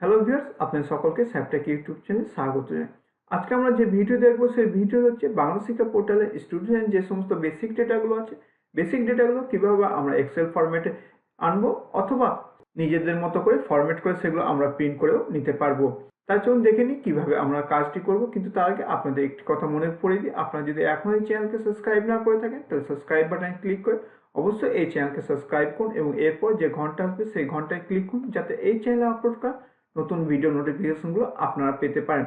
Hello viewers, আপনাদের সকলকে স্যাপটেক YouTube চ্যানেলে স্বাগত জানাই। আজকে আমরা যে ভিডিও দেখবো সেই ভিডিও হচ্ছে বাংলা শিক্ষা পোর্টালে স্টুডেন্ট যে সমস্ত বেসিক ডেটাগুলো আছে, বেসিক ডেটাগুলো কীভাবে আমরা এক্সেল ফরম্যাটে আনবো অথবা নিজেদের মতো করে ফরম্যাট করে সেগুলো আমরা প্রিন্ট করেও নিতে পারবো। তার জন্য দেখে নিই কীভাবে আমরা কাজটি করব। কিন্তু তার আগে আপনাদের একটি কথা মনে পড়িয়ে দিই, আপনারা যদি এখনও এই চ্যানেলকে সাবস্ক্রাইব না করে থাকেন তাহলে সাবস্ক্রাইব বাটনে ক্লিক করে অবশ্যই এই চ্যানেলকে সাবস্ক্রাইব করুন এবং এরপর যে ঘন্টা আসবে সেই ঘন্টায় ক্লিক করুন যাতে এই চ্যানেলে আপলোড করা নতুন ভিডিও নোটিফিকেশনগুলো আপনারা পেতে পারেন।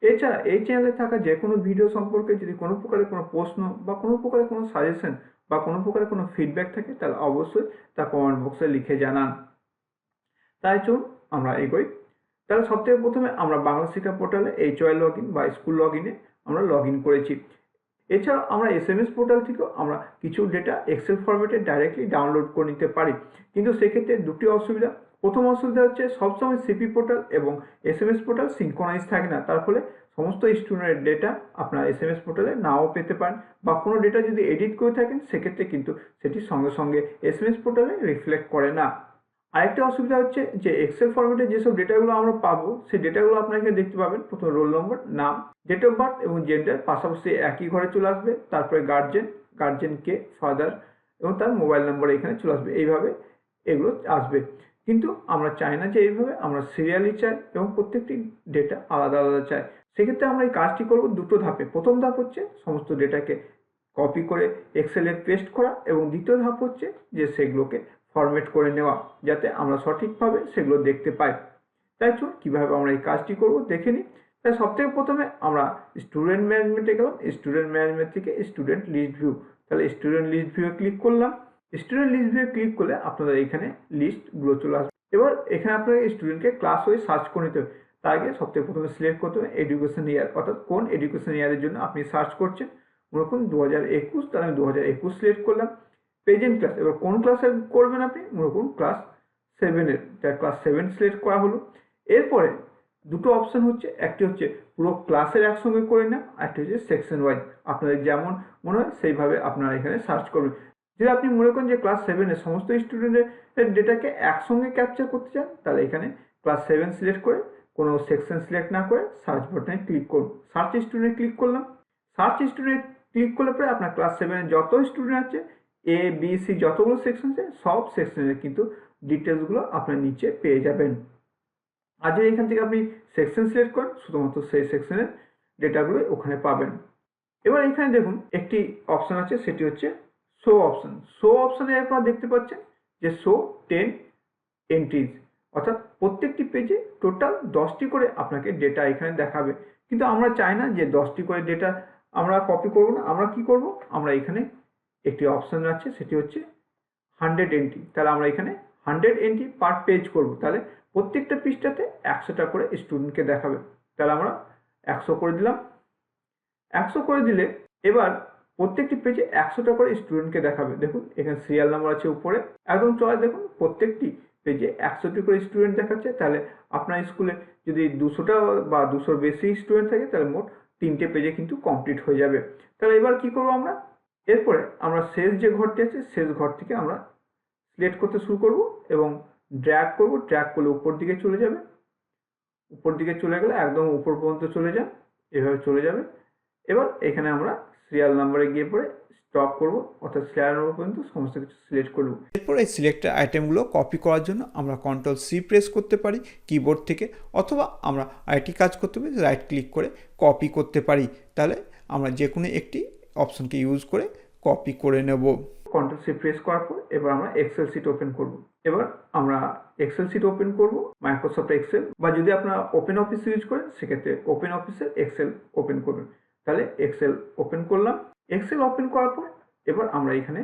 এছাড়া এই চ্যানেলে থাকা যে কোনো ভিডিও সম্পর্কে যদি কোনো প্রকারের কোনো প্রশ্ন বা কোনো প্রকারের কোনো সাজেশন বা কোনো প্রকারের কোনো ফিডব্যাক থাকে তাহলে অবশ্যই তা কমেন্ট বক্সে লিখে জানান। তাই চলুন আমরা এগোই। তাহলে সবথেকে প্রথমে আমরা বাংলা শিক্ষা পোর্টালে HY লগ ইন বা স্কুল লগ ইনে আমরা লগ ইন করেছি। এছাড়াও আমরা SMS পোর্টাল থেকেও আমরা কিছু ডেটা এক্সেল ফরম্যাটে ডাইরেক্টলি ডাউনলোড করে নিতে পারি, কিন্তু সেক্ষেত্রে দুটি অসুবিধা। প্রথম অসুবিধা হচ্ছে সবসময় সিপি পোর্টাল এবং SMS পোর্টাল সিনক্রোনাইজ থাকে না, তার ফলে সমস্ত স্টুডেন্টের ডেটা আপনার SMS পোর্টালে নাও পেতে পারেন বা কোনো ডেটা যদি এডিট করে থাকেন সেক্ষেত্রে কিন্তু সেটি সঙ্গে সঙ্গে SMS পোর্টালে রিফ্লেক্ট করে না। আরেকটা অসুবিধা হচ্ছে যে এক্সেল ফরম্যাটে যেসব ডেটাগুলো আমরা পাবো সেই ডেটাগুলো আপনারা এখানে দেখতে পাবেন। প্রথমে রোল নম্বর, নাম, ডেট অফ বার্থ এবং জেন্ডার পাশাপাশি একই ঘরে চলে আসবে। তারপরে গার্জেন কে, ফাদার এবং তার মোবাইল নম্বর এখানে চলে আসবে। এইভাবে এগুলো আসবে, কিন্তু আমরা চাই না যে এইভাবে, আমরা সিরিয়ালি চাই এবং প্রত্যেকটি ডেটা আলাদা আলাদা চাই। সেক্ষেত্রে আমরা এই কাজটি করবো দুটো ধাপে। প্রথম ধাপ হচ্ছে সমস্ত ডেটাকে কপি করে এক্সেলে পেস্ট করা এবং দ্বিতীয় ধাপ হচ্ছে যে সেগুলোকে ফরম্যাট করে নেওয়া যাতে আমরা সঠিকভাবে সেগুলো দেখতে পাই। তাই চলুন কীভাবে আমরা এই কাজটি করব দেখে নিই। তাই সবথেকে প্রথমে আমরা স্টুডেন্ট ম্যানেজমেন্টে গেলাম। স্টুডেন্ট ম্যানেজমেন্ট থেকে স্টুডেন্ট লিস্ট ভিউ, তাহলে স্টুডেন্ট লিস্ট ভিউ ক্লিক করলাম। স্টুডেন্ট লিস্ট ভিউ ক্লিক করলে আপনাদের এখানে লিস্টগুলো চলে আসবে। এবার এখানে আপনাকে স্টুডেন্টকে ক্লাস ওয়াইজ সার্চ করে নিতে হবে। তার আগে সবথেকে প্রথমে সিলেক্ট করতে হবে এডুকেশন ইয়ার, অর্থাৎ কোন এডুকেশন ইয়ারের জন্য আপনি সার্চ করছেন। মনে করুন 2021, তাহলে আমি 2021 সিলেক্ট করলাম। প্রেজেন্ট ক্লাস, এবার কোন ক্লাসে করবেন আপনি, মনে করুন ক্লাস 7-এর, তাই ক্লাস 7 সিলেক্ট করা হলো। এরপরে দুটো অপশান হচ্ছে, একটি হচ্ছে পুরো ক্লাসের একসঙ্গে করে নেওয়া, আরেকটি হচ্ছে সেকশন ওয়াইজ। আপনাদের যেমন মনে হয় সেইভাবে আপনারা এখানে সার্চ করবেন। যদি আপনি মনে করেন যে ক্লাস 7-এর সমস্ত স্টুডেন্টের ডেটাকে একসঙ্গে ক্যাপচার করতে চান তাহলে এখানে ক্লাস 7 সিলেক্ট করে কোনো সেকশন সিলেক্ট না করে সার্চ বাটনে ক্লিক করুন। সার্চ স্টুডেন্ট ক্লিক করলাম। সার্চ স্টুডেন্ট ক্লিক করলে পরে আপনার ক্লাস 7-এর যত স্টুডেন্ট আছে, A, B, C যতগুলো সেকশন আছে সব সেকশনের কিন্তু ডিটেলসগুলো আপনার নিচে পেয়ে যাবেন। আর যদি এখান থেকে আপনি সেকশন সিলেক্ট করেন শুধুমাত্র সেই সেকশনের ডেটাগুলো ওখানে পাবেন। এবার এখানে দেখুন একটি অপশান আছে, সেটি হচ্ছে শো অপশান। শো অপশানে আপনারা দেখতে পাচ্ছেন যে শো 10 এন্ট্রিজ, অর্থাৎ প্রত্যেকটি পেজে টোটাল 10টি করে আপনাকে ডেটা এখানে দেখাবে। কিন্তু আমরা চাই না যে 10টি করে ডেটা আমরা কপি করব না। আমরা কি করব, আমরা এখানে একটি অপশান আছে সেটি হচ্ছে 100 এন্ট্রি। তাহলে আমরা এখানে 100 এন্ট্রি পার পেজ করব। তাহলে প্রত্যেকটা পৃষ্ঠাতে 100টা করে স্টুডেন্টকে দেখাবে। তাহলে আমরা 100 করে দিলাম। 100 করে দিলে এবার প্রত্যেকটি পেজে 100টা করে স্টুডেন্টকে দেখাবে। দেখুন এখানে সিরিয়াল নাম্বার আছে উপরে একদম চড়ায়, দেখুন প্রত্যেকটি পেজে 100টি করে স্টুডেন্ট দেখাচ্ছে। তাহলে আপনার স্কুলে যদি 200টা বা 200 বেশি স্টুডেন্ট থাকে তাহলে মোট 3টে পেজে কিন্তু কমপ্লিট হয়ে যাবে। তাহলে এবার কি করব আমরা, এরপরে আমরা শেষ যে ঘরটি আছে শেষ ঘর থেকে আমরা সিলেক্ট করতে শুরু করব এবং ড্র্যাগ করব। ড্র্যাগ করলে উপর দিকে চলে যাবে। উপর দিকে চলে গেলে একদম উপর পর্যন্ত চলে যান, এভাবে চলে যাবে। এবার এখানে আমরা সিরিয়াল নাম্বারে গিয়ে পরে স্টপ করব, অর্থাৎ সিরিয়াল নাম্বার পর্যন্ত সমস্ত কিছু সিলেক্ট করব। এরপর এই সিলেক্টেড আইটেমগুলো কপি করার জন্য আমরা Ctrl+C প্রেস করতে পারি কিবোর্ড থেকে, অথবা আমরা আরেকটি কাজ করতে পারি, রাইট ক্লিক করে কপি করতে পারি। তাহলে আমরা যে কোনো একটি অপশনকে ইউজ করে কপি করে নেব। Ctrl+C প্রেস করার পর এবার আমরা এক্সেল শিট ওপেন করব। এবার আমরা এক্সেল শিট ওপেন করব, মাইক্রোসফট এক্সেল, বা যদি আপনারা ওপেন অফিস ইউজ করেন সেক্ষেত্রে ওপেন অফিসের এক্সেল ওপেন করবেন। তাহলে এক্সেল ওপেন করলাম। এক্সেল ওপেন করার পর এবার আমরা এখানে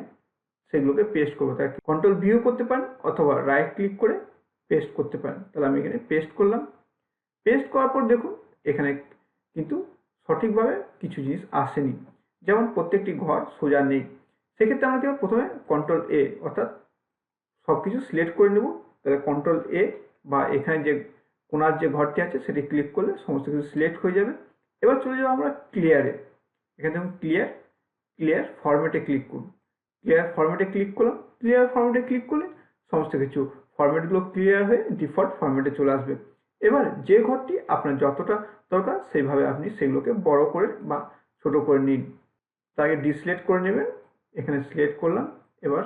সেগুলোকে পেস্ট করবো। তাই Ctrl+V করতে পারেন অথবা রাইট ক্লিক করে পেস্ট করতে পারেন। তাহলে আমি এখানে পেস্ট করলাম। পেস্ট করার পর দেখুন এখানে কিন্তু সঠিকভাবে কিছু জিনিস আসেনি, যেমন প্রত্যেকটি ঘর সোজা নেই। সেক্ষেত্রে আমরা কি প্রথমে Ctrl+A, অর্থাৎ সব কিছু সিলেক্ট করে নেব। তাহলে Ctrl+A বা এখানে যে কোনার যে ঘরটি আছে সেটি ক্লিক করলে সমস্ত কিছু সিলেক্ট হয়ে যাবে। এবার চলে যাবো আমরা ক্লিয়ারে। এখানে দেখুন ক্লিয়ার ফরম্যাটে ক্লিক করুন। ক্লিয়ার ফরম্যাটে ক্লিক করলাম। ক্লিয়ার ফরম্যাটে ক্লিক করলে সমস্ত কিছু ফরম্যাটগুলো ক্লিয়ার হয়ে ডিফল্ট ফরম্যাটে চলে আসবে। এবার যে ঘরটি আপনার যতটা দরকার সেইভাবে আপনি সেগুলোকে বড় করে বা ছোট করে নিন। তার আগে ডিসিলেক্ট করে নেবেন, এখানে সিলেক্ট করলাম। এবার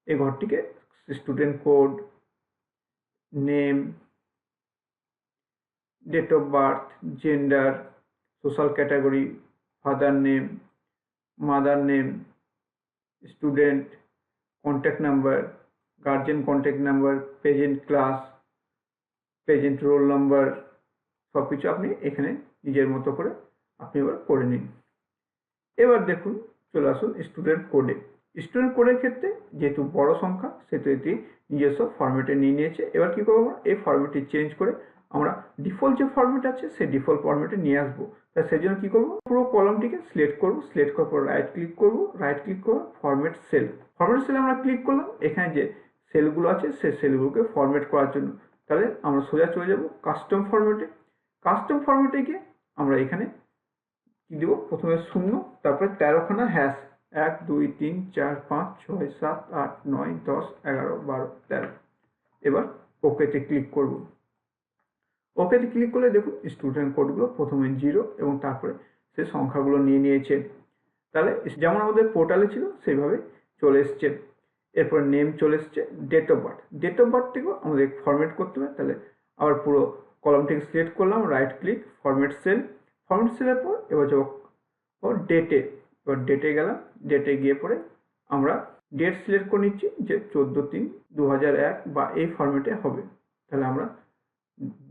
এই ঘরটিকে student code, name, date of birth, gender, social category, father name, mother name, student, contact number, guardian contact number, present class, present roll number, সব কিছু আপনি এখানে নিজের মতো করে আপনি এবার করে নিন। এবার দেখুন, চলে আসুন স্টুডেন্ট কোডে। স্টুডেন্ট কোডের ক্ষেত্রে যেহেতু বড় সংখ্যা সেহেতু এটি নিজস্ব ফরম্যাটে নিয়ে নিয়েছে। এবার কি করবো, এই ফরম্যাটটি চেঞ্জ করে আমরা ডিফল্ট যে ফরম্যাট আছে সেই ডিফল্ট ফরম্যাটে নিয়ে আসবো। তাই সেই জন্য কি করবো, পুরো কলামটিকে সিলেক্ট করবো, সিলেক্ট করার পর রাইট ক্লিক করবো, রাইট ক্লিক করে ফরম্যাট সেল, ফরম্যাট সেলে আমরা ক্লিক করলাম। এখানে যে সেলগুলো আছে সেই সেলগুলোকে ফরম্যাট করার জন্য তাহলে আমরা সোজা চলে যাব কাস্টম ফরম্যাটে। কাস্টম ফরম্যাটে গিয়ে আমরা এখানে কি দেবো, প্রথমে 0, তারপরে 13খানা হ্যাশ, 1 2 3 4 5 6 7 8 9 10 11 12 13। এবার ওকেতে ক্লিক করব। ওকেতে ক্লিক করলে দেখুন স্টুডেন্ট কোডগুলো প্রথমে 0 এবং তারপরে সে সংখ্যাগুলো নিয়ে নিয়েছে। তাহলে যেমন আমাদের পোর্টালে ছিল সেইভাবে চলে এসছে। এরপর নেম চলে এসছে, date of birth, date of বার্থটিকেও আমাদের ফরম্যাট করতে হবে। তাহলে আবার পুরো কলামটিকে সিলেক্ট করলাম, right click, format cell, format সেলের পর এবার যাব ডেটে। এবার ডেটে গেলাম, ডেটে গিয়ে পরে আমরা ডেট সিলেক্ট করে নিচ্ছি যে 14/3/2001 বা এই ফরম্যাটে হবে। তাহলে আমরা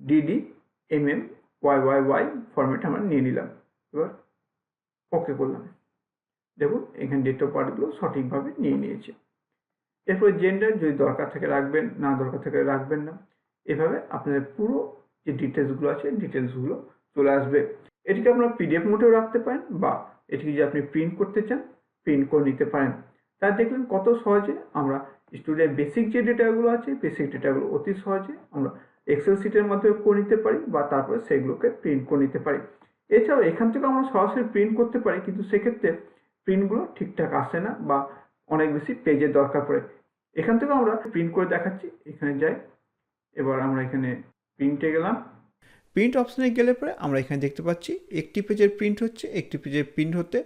ডিডি এমএম ওয়াই ফরম্যাটে আমরা নিয়ে নিলাম। এবার ওকে করলাম। দেখুন এখানে ডেট অফ বার্থগুলো সঠিকভাবে নিয়ে নিয়েছে। এরপরে জেন্ডার যদি দরকার থাকে রাখবেন, না দরকার থাকে রাখবেন না। এভাবে আপনাদের পুরো যে ডিটেলসগুলো আছে ডিটেলসগুলো চলে আসবে। এটিকে আপনারা পিডিএফ মোডেও রাখতে পারেন বা এটিকে যদি আপনি প্রিন্ট করতে চান প্রিন্ট করে নিতে পারেন। তাই দেখলেন কত সহজে আমরা স্টুডেন্ট বেসিক যে ডেটাগুলো আছে বেসিক ডেটাগুলো অতি সহজে আমরা এক্সেল শিটের মাধ্যমে করে নিতে পারি বা তারপরে সেগুলোকে প্রিন্ট করে নিতে পারি। এছাড়াও এখান থেকে আমরা সরাসরি প্রিন্ট করতে পারি, কিন্তু সেক্ষেত্রে প্রিন্টগুলো ঠিকঠাক আসে না বা অনেক বেশি পেজের দরকার পড়ে। এখান থেকে আমরা প্রিন্ট করে দেখাচ্ছি, এখানে যাই। এবার আমরা এখানে প্রিন্টে গেলাম, প্রিন্ট অপশানে গেলে পরে আমরা এখানে দেখতে পাচ্ছি একটি পেজের প্রিন্ট হচ্ছে, একটি পেজের প্রিন্ট হতে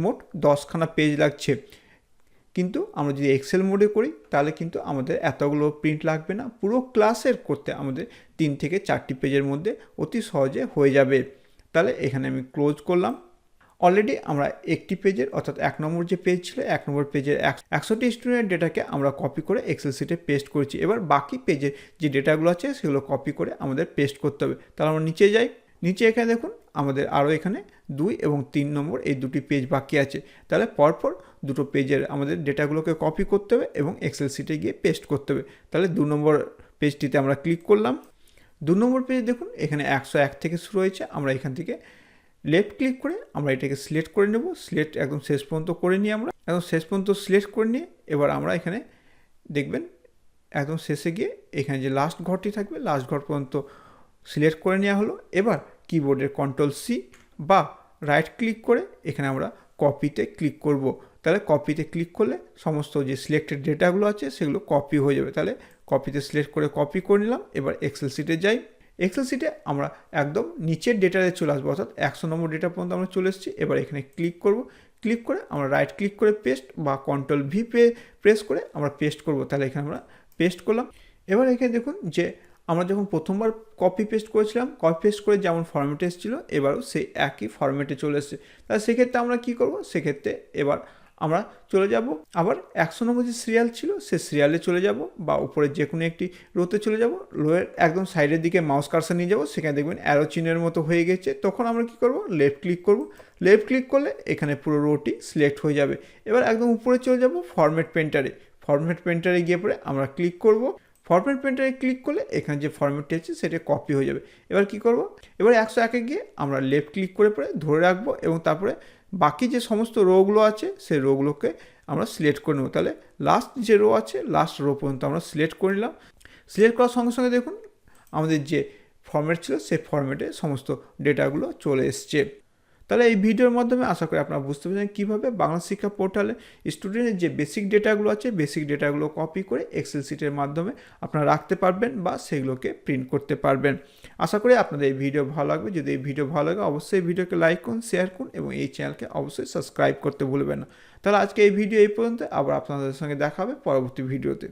মোট 10খানা পেজ লাগছে। কিন্তু আমরা যদি এক্সেল মোডে করি তাহলে কিন্তু আমাদের এতগুলো প্রিন্ট লাগবে না, পুরো ক্লাসের করতে আমাদের 3 থেকে 4টি পেজের মধ্যে অতি সহজে হয়ে যাবে। তাহলে এখানে আমি ক্লোজ করলাম। অলরেডি আমরা একটি পেজের অর্থাৎ 1 নম্বর যে পেজ ছিল 1 নম্বর পেজের 100টি স্টুডেন্টের ডেটাকে আমরা কপি করে এক্সেল শিটে পেস্ট করেছি। এবার বাকি পেজের যে ডেটাগুলো আছে সেগুলো কপি করে আমাদের পেস্ট করতে হবে। তাহলে আমরা নিচে যাই, নিচে এখানে দেখুন আমাদের আরও এখানে 2 এবং 3 নম্বর এই দুটি পেজ বাকি আছে। তাহলে পরপর দুটো পেজের আমাদের ডেটাগুলোকে কপি করতে হবে এবং এক্সেল শিটে গিয়ে পেস্ট করতে হবে। তাহলে 2 নম্বর পেজটিতে আমরা ক্লিক করলাম। 2 নম্বর পেজ দেখুন এখানে 101 থেকে শুরু হয়েছে। আমরা এখান থেকে লেফট ক্লিক করে আমরা এটাকে সিলেক্ট করে নেব, সিলেক্ট একদম শেষ পর্যন্ত করে নিয়ে আমরা একদম শেষ পর্যন্ত সিলেক্ট করে নিয়ে এবার আমরা এখানে দেখবেন একদম শেষে গিয়ে এখানে যে লাস্ট ঘরটি থাকবে লাস্ট ঘর পর্যন্ত সিলেক্ট করে নেওয়া হলো। এবার কিবোর্ডের Ctrl+C বা রাইট ক্লিক করে এখানে আমরা কপিতে ক্লিক করব। তাহলে কপিতে ক্লিক করলে সমস্ত যে সিলেক্টেড ডেটাগুলো আছে সেগুলো কপি হয়ে যাবে। তাহলে কপিতে সিলেক্ট করে কপি করে নিলাম। এবার এক্সেল শিটে যাই, এক্সেল শিটে আমরা একদম নিচের ডেটাতে চলে আসবো, অর্থাৎ 100 নম্বর ডেটা পর্যন্ত আমরা চলে এসেছি। এবার এখানে ক্লিক করব, ক্লিক করে আমরা রাইট ক্লিক করে পেস্ট বা Ctrl+V প্রেস করে আমরা পেস্ট করব। তাহলে এখানে আমরা পেস্ট করলাম। এবার এখানে দেখুন যে আমরা যখন প্রথমবার কপি পেস্ট করেছিলাম, কপি পেস্ট করে যেমন ফরম্যাটে এসেছিলো এবারও সেই একই ফরম্যাটে চলে এসেছে। তাহলে সেক্ষেত্রে আমরা কি করব, সেক্ষেত্রে এবার আমরা চলে যাব আবার 100 নম্বর যে সিরিয়াল ছিল সে সিরিয়ালে চলে যাব বা উপরে যে কোনো একটি রোতে চলে যাব। রোয়ের একদম সাইডের দিকে মাউস কার্সার নিয়ে যাব, সেখানে দেখবেন অ্যারো চিহ্নের মতো হয়ে গেছে। তখন আমরা কি করব, লেফট ক্লিক করব। লেফট ক্লিক করলে এখানে পুরো রোটি সিলেক্ট হয়ে যাবে। এবার একদম উপরে চলে যাব ফরম্যাট পেন্টারে, ফরম্যাট পেন্টারে গিয়ে পরে আমরা ক্লিক করব। ফরম্যাট পেন্টারে ক্লিক করলে এখানে যে ফরম্যাটটি আছে সেটা কপি হয়ে যাবে। এবার কি করব, এবার 101-এ গিয়ে আমরা লেফট ক্লিক করে পরে ধরে রাখবো এবং তারপরে বাকি যে সমস্ত রোগুলো আছে সেই রোগুলোকে আমরা সিলেক্ট করে নেব। তাহলে লাস্ট যে রো আছে লাস্ট রো পর্যন্ত আমরা সিলেক্ট করে নিলাম। সিলেক্ট করার সঙ্গে সঙ্গে দেখুন আমাদের যে ফরম্যাট ছিল সেই ফরম্যাটে সমস্ত ডেটাগুলো চলে এসছে। তাহলে এই ভিডিওর মাধ্যমে আশা করি আপনারা বুঝতে পেরেছেন কীভাবে বাংলা শিক্ষা পোর্টালে স্টুডেন্টের যে বেসিক ডেটাগুলো আছে বেসিক ডেটাগুলো কপি করে এক্সেল শিটের মাধ্যমে আপনারা রাখতে পারবেন বা সেগুলোকে প্রিন্ট করতে পারবেন। আশা করি আপনাদের এই ভিডিও ভালো লাগবে। যদি এই ভিডিও ভালো লাগে অবশ্যই ভিডিওকে লাইক করুন, শেয়ার করুন এবং এই চ্যানেলকে অবশ্যই সাবস্ক্রাইব করতে ভুলবেন না। তাহলে আজকে এই ভিডিও এই পর্যন্ত, আবার আপনাদের সঙ্গে দেখা হবে পরবর্তী ভিডিওতে।